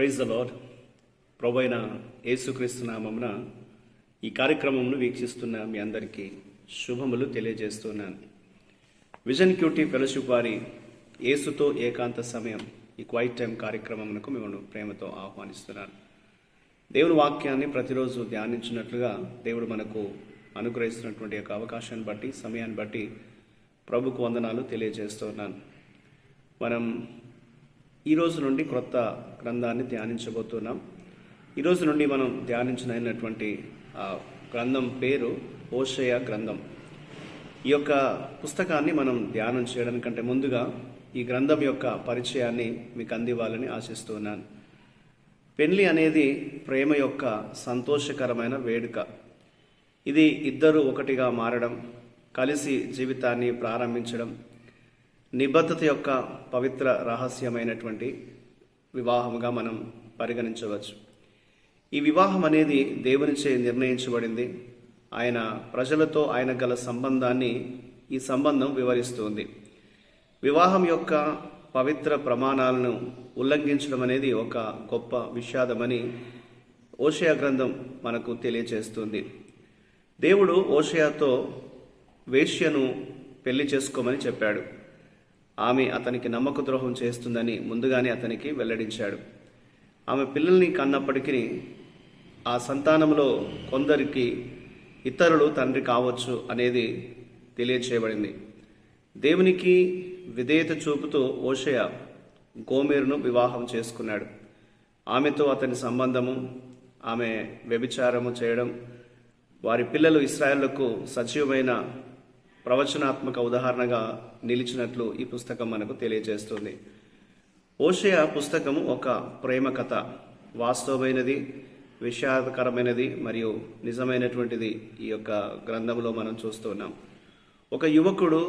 Praise the lord. ప్రభు అయిన యేసుక్రీస్తు నామమున ఈ కార్యక్రమమును వీక్షిస్తున్న మీ అందరికీ శుభములు తెలియజేస్తున్నాను. విజన్ క్యూటీ ఫెలోషిప్ వారి యేసుతో ఏకాంత సమయం ఈ క్వైట్ టైం కార్యక్రమమునకు మిమ్మల్ని ప్రేమతో ఆహ్వానిస్తున్నాను. దేవుని వాక్యాన్ని ప్రతిరోజు ధ్యానించినట్లుగా దేవుడు మనకు అనుగ్రహిస్తున్నటువంటి యొక్క అవకాశాన్ని బట్టి, సమయాన్ని బట్టి ప్రభుకు వందనాలు తెలియజేస్తున్నాను. మనం ఈ రోజు నుండి క్రొత్త గ్రంథాన్ని ధ్యానించబోతున్నాం. ఈరోజు నుండి మనం ధ్యానించినటువంటి గ్రంథం పేరు హోషేయ గ్రంథం. ఈ యొక్క పుస్తకాన్ని మనం ధ్యానం చేయడానికంటే ముందుగా ఈ గ్రంథం యొక్క పరిచయాన్ని మీకు అందివ్వాలని ఆశిస్తున్నాను. పెళ్లి అనేది ప్రేమ యొక్క సంతోషకరమైన వేడుక. ఇది ఇద్దరు ఒకటిగా మారడం, కలిసి జీవితాన్ని ప్రారంభించడం, నిబద్ధత యొక్క పవిత్ర రహస్యమైనటువంటి వివాహముగా మనం పరిగణించవచ్చు. ఈ వివాహం అనేది దేవునిచే నిర్ణయించబడింది. ఆయన ప్రజలతో ఆయన గల సంబంధాన్ని ఈ సంబంధం వివరిస్తుంది. వివాహం యొక్క పవిత్ర ప్రమాణాలను ఉల్లంఘించడం అనేది ఒక గొప్ప విషాదమని హోషేయ గ్రంథం మనకు తెలియజేస్తుంది. దేవుడు హోషేయతో వేశ్యను పెళ్లి చేసుకోమని చెప్పాడు. ఆమె అతనికి నమ్మక ద్రోహం చేస్తుందని ముందుగానే అతనికి వెల్లడించాడు. ఆమె పిల్లల్ని కన్నప్పటికీ ఆ సంతానంలో కొందరికి ఇతరులు తండ్రి కావచ్చు అనేది తెలియచేయబడింది. దేవునికి విధేయత చూపుతూ హోషేయ గోమెరును వివాహం చేసుకున్నాడు. ఆమెతో అతని సంబంధము, ఆమె వ్యభిచారము చేయడం, వారి పిల్లలు ఇశ్రాయేలుకు సజీవమైన ప్రవచనాత్మక ఉదాహరణగా నిలిచినట్లు ఈ పుస్తకం మనకు తెలియజేస్తుంది. హోషేయ పుస్తకము ఒక ప్రేమ కథ. వాస్తవమైనది, విషాదకరమైనది మరియు నిజమైనటువంటిది ఈ యొక్క గ్రంథంలో మనం చూస్తున్నాం. ఒక యువకుడు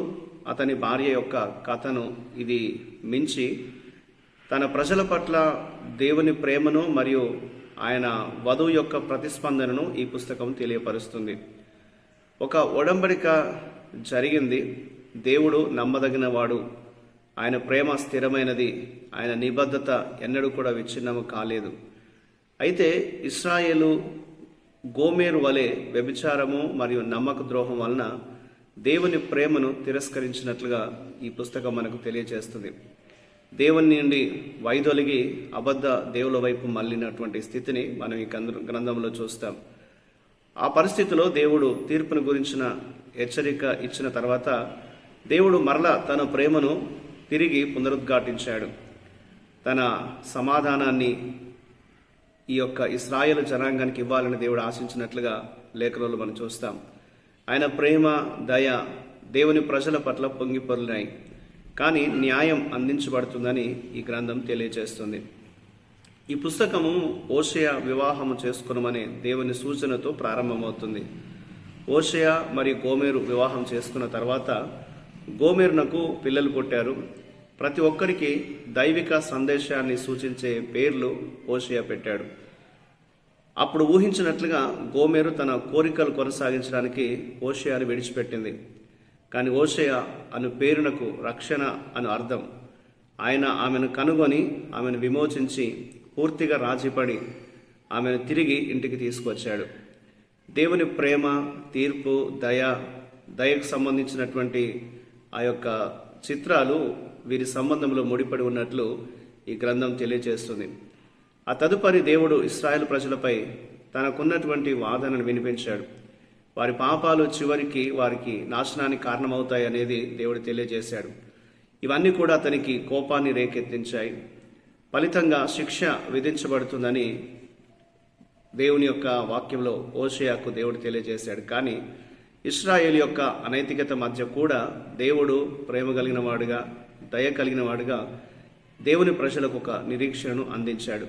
అతని భార్య యొక్క కథను ఇది మించి తన ప్రజల పట్ల దేవుని ప్రేమను మరియు ఆయన వధువు యొక్క ప్రతిస్పందనను ఈ పుస్తకం తెలియపరుస్తుంది. ఒక ఒడంబడిక జరిగింది. దేవుడు నమ్మదగిన వాడు, ఆయన ప్రేమ స్థిరమైనది, ఆయన నిబద్ధత ఎన్నడూ కూడా విచ్ఛిన్నము కాలేదు. అయితే ఇశ్రాయేలు గోమెరు వలె వ్యభిచారము మరియు నమ్మక ద్రోహం వలన దేవుని ప్రేమను తిరస్కరించినట్లుగా ఈ పుస్తకం మనకు తెలియజేస్తుంది. దేవుని నుండి వైదొలిగి అబద్ధ దేవుల వైపు మళ్ళినటువంటి స్థితిని మనం ఈ గ్రంథంలో చూస్తాం. ఆ పరిస్థితిలో దేవుడు తీర్పును గురించిన హెచ్చరిక ఇచ్చిన తర్వాత దేవుడు మరలా తన ప్రేమను తిరిగి పునరుద్ఘాటించాడు. తన సమాధానాన్ని ఈ యొక్క ఇశ్రాయేలు జనాంగానికి ఇవ్వాలని దేవుడు ఆశించినట్లుగా లేఖనాలు మనం చూస్తాం. ఆయన ప్రేమ, దయ దేవుని ప్రజల పట్ల పొంగిపొర్లినాయి. కానీ న్యాయం అందించబడుతుందని ఈ గ్రంథం తెలియజేస్తుంది. ఈ పుస్తకము హోషేయ వివాహము చేసుకునమనే దేవుని సూచనతో ప్రారంభమవుతుంది. హోషేయ మరియు గోమెరు వివాహం చేసుకున్న తర్వాత గోమెరునకు పిల్లలు పుట్టారు. ప్రతి ఒక్కరికి దైవిక సందేశాన్ని సూచించే పేర్లు హోషేయ పెట్టాడు. అప్పుడు ఊహించినట్లుగా గోమెరు తన కోరికలు కొనసాగించడానికి హోషేయను విడిచిపెట్టింది. కానీ హోషేయ అను పేరునకు రక్షణ అను అర్థం. ఆయన ఆమెను కనుగొని ఆమెను విమోచించి పూర్తిగా రాజీపడి ఆమెను తిరిగి ఇంటికి తీసుకొచ్చాడు. దేవుని ప్రేమ, తీర్పు, దయకు సంబంధించినటువంటి ఆ యొక్క చిత్రాలు వీరి సంబంధంలో ముడిపడి ఉన్నట్లు ఈ గ్రంథం తెలియజేస్తుంది. ఆ తదుపరి దేవుడు ఇశ్రాయేలు ప్రజలపై తనకున్నటువంటి వాదనను వినిపించాడు. వారి పాపాలు చివరికి వారికి నాశనానికి కారణమవుతాయి అనేది దేవుడు తెలియజేశాడు. ఇవన్నీ కూడా అతనికి కోపాన్ని రేకెత్తించాయి. ఫలితంగా శిక్ష విధించబడుతుందని దేవుని యొక్క వాక్యంలో హోషేయకు దేవుడు తెలియజేశాడు. కానీ ఇశ్రాయేలు యొక్క అనైతికత మధ్య కూడా దేవుడు ప్రేమ కలిగిన వాడుగా, దయ కలిగిన వాడుగా దేవుని ప్రజలకు ఒక నిరీక్షణను అందించాడు.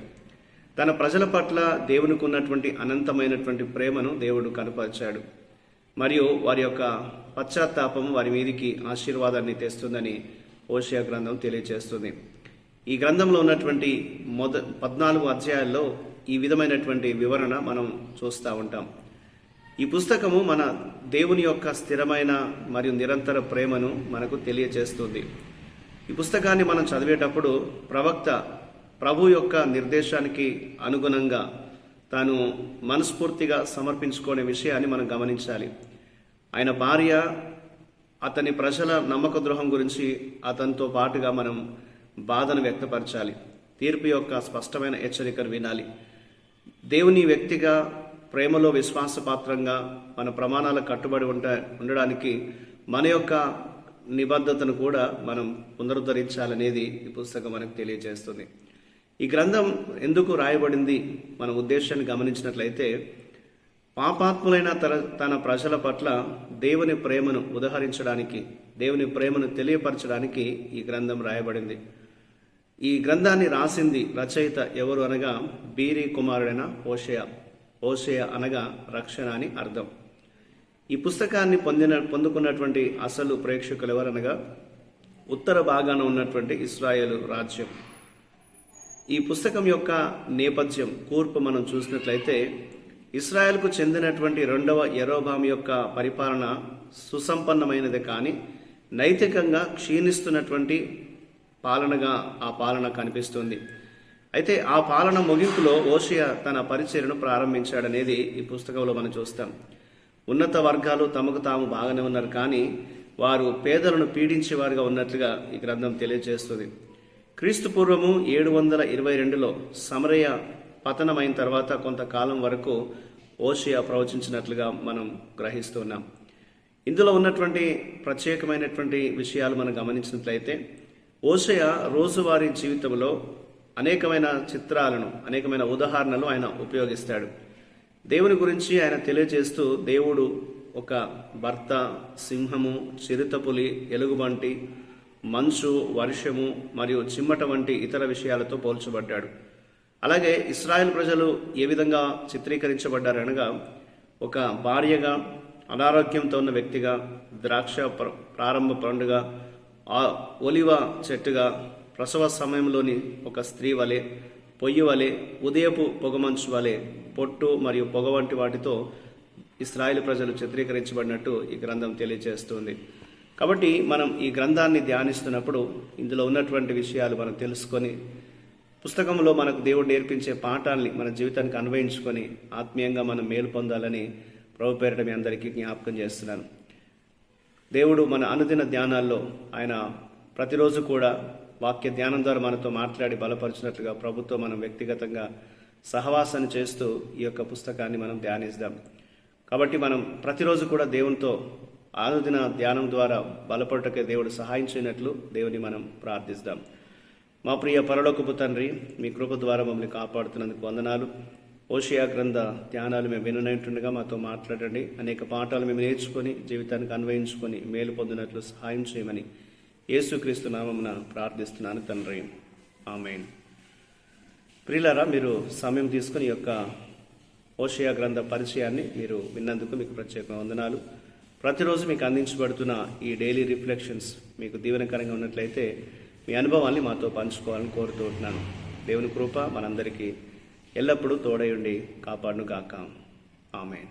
తన ప్రజల పట్ల దేవునికి ఉన్నటువంటి అనంతమైనటువంటి ప్రేమను దేవుడు కనపరిచాడు. మరియు వారి యొక్క పశ్చాత్తాపం వారి మీదికి ఆశీర్వాదాన్ని తెస్తుందని హోషేయ గ్రంథం తెలియజేస్తుంది. ఈ గ్రంథంలో ఉన్నటువంటి 14 అధ్యాయాల్లో ఈ విధమైనటువంటి వివరణ మనం చూస్తూ ఉంటాం. ఈ పుస్తకము మన దేవుని యొక్క స్థిరమైన మరియు నిరంతర ప్రేమను మనకు తెలియజేస్తుంది. ఈ పుస్తకాన్ని మనం చదివేటప్పుడు ప్రవక్త ప్రభు యొక్క నిర్దేశానికి అనుగుణంగా తాను మనస్ఫూర్తిగా సమర్పించుకునే విషయాన్ని మనం గమనించాలి. ఆయన భార్య అతని ప్రజల నమ్మక ద్రోహం గురించి అతనితో పాటుగా మనం బాధను వ్యక్తపరచాలి. తీర్పు యొక్క స్పష్టమైన హెచ్చరికను వినాలి. దేవుని వ్యక్తిగా ప్రేమలో విశ్వాసపాత్రంగా మన ప్రమాణాలకు కట్టుబడి ఉండడానికి మన యొక్క నిబద్ధతను కూడా మనం పునరుద్ధరించాలనేది ఈ పుస్తకం మనకు తెలియజేస్తుంది. ఈ గ్రంథం ఎందుకు రాయబడింది మన ఉద్దేశాన్ని గమనించినట్లయితే, పాపాత్ములైన తన ప్రజల పట్ల దేవుని ప్రేమను ఉదహరించడానికి, దేవుని ప్రేమను తెలియపరచడానికి ఈ గ్రంథం రాయబడింది. ఈ గ్రంథాన్ని రాసింది రచయిత ఎవరు అనగా బీరీ కుమారుడైన హోషేయ అనగా రక్షణ అని అర్థం. ఈ పుస్తకాన్ని పొందుకున్నటువంటి అసలు ప్రేక్షకులు ఎవరనగా ఉత్తర భాగాన ఉన్నటువంటి ఇశ్రాయేలు రాజ్యం. ఈ పుస్తకం యొక్క నేపథ్యం కూర్పు మనం చూసినట్లయితే, ఇశ్రాయేల్కు చెందినటువంటి 2వ యెరోబాము యొక్క పరిపాలన సుసంపన్నమైనది, కానీ నైతికంగా క్షీణిస్తున్నటువంటి పాలనగా ఆ పాలన కనిపిస్తుంది. అయితే ఆ పాలన ముగింపులో హోషేయ తన పరిచర్యను ప్రారంభించాడనేది ఈ పుస్తకంలో మనం చూస్తాం. ఉన్నత వర్గాలు తమకు తాము బాగానే ఉన్నారు, కానీ వారు పేదలను పీడించేవారుగా ఉన్నట్లుగా ఈ గ్రంథం తెలియజేస్తుంది. క్రీస్తు పూర్వము 722లో సమరయ పతనమైన తర్వాత కొంతకాలం వరకు హోషేయ ప్రవచించినట్లుగా మనం గ్రహిస్తున్నాం. ఇందులో ఉన్నటువంటి ప్రత్యేకమైనటువంటి విషయాలు మనం గమనించినట్లయితే, హోషేయ రోజువారీ జీవితంలో అనేకమైన చిత్రాలను, అనేకమైన ఉదాహరణలు ఆయన ఉపయోగిస్తాడు. దేవుని గురించి ఆయన తెలియజేస్తూ, దేవుడు ఒక భర్త, సింహము, చిరుతపులి, ఎలుగుబంటి, మంచు, వర్షము మరియు చిమ్మట వంటి ఇతర విషయాలతో పోల్చబడ్డాడు. అలాగే ఇశ్రాయేల్ ప్రజలు ఏ విధంగా చిత్రీకరించబడ్డారనగా, ఒక భార్యగా, అనారోగ్యంతో ఉన్న వ్యక్తిగా, ద్రాక్ష ప్రారంభ పండుగ, ఒలివ చెట్టుగా, ప్రసవ సమయంలోని ఒక స్త్రీ వలె, పొయ్యి వలె, ఉదయపు పొగమంచు వలె, పొట్టు మరియు పొగ వంటి వాటితో ఇశ్రాయేలు ప్రజలు చిత్రీకరించబడినట్టు ఈ గ్రంథం తెలియజేస్తుంది. కాబట్టి మనం ఈ గ్రంథాన్ని ధ్యానిస్తున్నప్పుడు ఇందులో ఉన్నటువంటి విషయాలు మనం తెలుసుకొని, పుస్తకంలో మనకు దేవుడు నేర్పించే పాఠాలని మన జీవితానికి అన్వయించుకొని ఆత్మీయంగా మనం మేలు పొందాలని ప్రభు పేరిట మీ అందరికీ జ్ఞాపకం చేస్తున్నాను. దేవుడు మన అనుదిన ధ్యానాల్లో ఆయన ప్రతిరోజు కూడా వాక్య ధ్యానం ద్వారా మనతో మాట్లాడి బలపరిచినట్లుగా ప్రభుతో మనం వ్యక్తిగతంగా సహవాసాన్ని చేస్తూ ఈ యొక్క పుస్తకాన్ని మనం ధ్యానిస్తాం. కాబట్టి మనం ప్రతిరోజు కూడా దేవునితో అనుదిన ధ్యానం ద్వారా బలపడటకే దేవుడు సహాయం చేయనట్లు దేవుని మనం ప్రార్థిస్తాం. మా ప్రియ పరలోకపు తండ్రి, మీ కృప ద్వారా మమ్మల్ని కాపాడుతున్నందుకు వందనాలు. హోషేయ గ్రంథ ధ్యానాలు మేము విననట్టుండగా మాతో మాట్లాడండి. అనేక పాఠాలు మేము నేర్చుకొని జీవితానికి అన్వయించుకొని మేలు పొందినట్లు సహాయం చేయమని యేసుక్రీస్తు నామమున ప్రార్థిస్తున్నాను తండ్రి, ఆమేన్. ప్రియులారా, మీరు సమయం తీసుకుని ఈ యొక్క హోషేయ గ్రంథ పరిచయాన్ని మీరు విన్నందుకు మీకు ప్రత్యేక వందనాలు. ప్రతిరోజు మీకు అందించబడుతున్న ఈ డైలీ రిఫ్లెక్షన్స్ మీకు దీవెనకరంగా ఉన్నట్లయితే మీ అనుభవాన్ని మాతో పంచుకోవాలని కోరుతూ ఉంటున్నాను. దేవుని కృప మనందరికీ ఎల్లప్పుడూ తోడై ఉండి కాపాడును గాక. ఆమేన్.